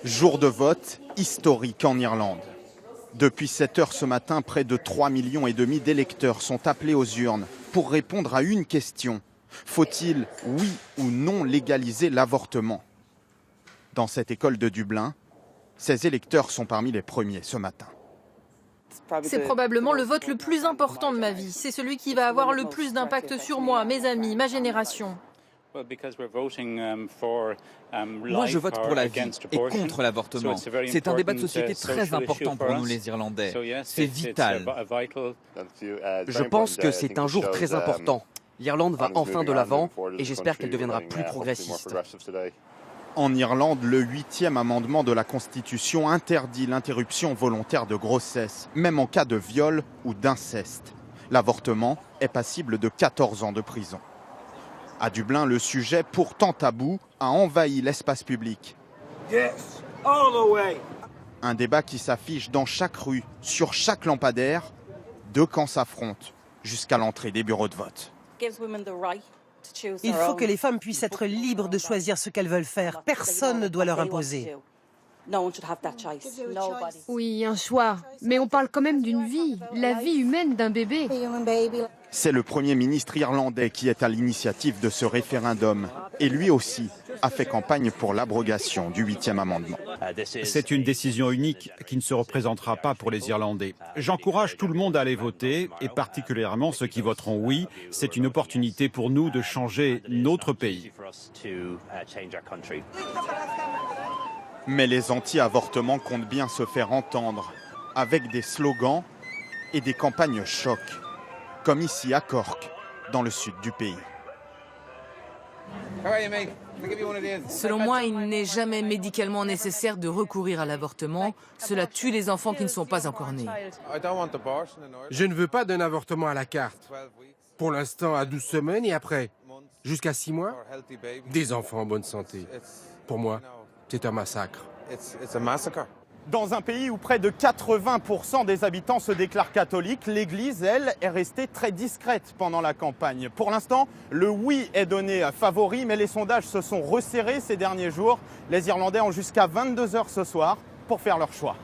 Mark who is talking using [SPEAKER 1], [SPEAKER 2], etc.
[SPEAKER 1] Jour de vote historique en Irlande. Depuis 7 heures ce matin, près de 3,5 millions d'électeurs sont appelés aux urnes pour répondre à une question. Faut-il, oui ou non, légaliser l'avortement? Dans cette école de Dublin, ces électeurs sont parmi les premiers ce matin.
[SPEAKER 2] C'est probablement le vote le plus important de ma vie. C'est celui qui va avoir le plus d'impact sur moi, mes amis, ma génération.
[SPEAKER 3] Moi, je vote pour la vie et contre l'avortement. C'est un débat de société très important pour nous, les Irlandais. C'est vital.
[SPEAKER 4] Je pense que c'est un jour très important. L'Irlande va enfin de l'avant et j'espère qu'elle deviendra plus progressiste.
[SPEAKER 1] En Irlande, le 8e amendement de la Constitution interdit l'interruption volontaire de grossesse, même en cas de viol ou d'inceste. L'avortement est passible de 14 ans de prison. À Dublin, le sujet, pourtant tabou, a envahi l'espace public.
[SPEAKER 5] Yes, all the way.
[SPEAKER 1] Un débat qui s'affiche dans chaque rue, sur chaque lampadaire. Deux camps s'affrontent jusqu'à l'entrée des bureaux de vote.
[SPEAKER 6] Il faut que les femmes puissent être libres de choisir ce qu'elles veulent faire. Personne ne doit leur imposer.
[SPEAKER 7] Oui, un choix. Mais on parle quand même d'une vie, la vie humaine d'un bébé.
[SPEAKER 1] C'est le Premier ministre irlandais qui est à l'initiative de ce référendum. Et lui aussi a fait campagne pour l'abrogation du 8e amendement.
[SPEAKER 8] C'est une décision unique qui ne se représentera pas pour les Irlandais. J'encourage tout le monde à aller voter, et particulièrement ceux qui voteront oui. C'est une opportunité pour nous de changer notre pays.
[SPEAKER 1] Mais les anti-avortements comptent bien se faire entendre, avec des slogans et des campagnes choc, comme ici à Cork, dans le sud du pays.
[SPEAKER 9] Selon moi, il n'est jamais médicalement nécessaire de recourir à l'avortement. Cela tue les enfants qui ne sont pas encore nés.
[SPEAKER 10] Je ne veux pas d'un avortement à la carte. Pour l'instant, à 12 semaines et après, jusqu'à 6 mois, des enfants en bonne santé. Pour moi, c'est un massacre.
[SPEAKER 1] Dans un pays où près de 80% des habitants se déclarent catholiques, l'Église, elle, est restée très discrète pendant la campagne. Pour l'instant, le oui est donné favori, mais les sondages se sont resserrés ces derniers jours. Les Irlandais ont jusqu'à 22h ce soir pour faire leur choix.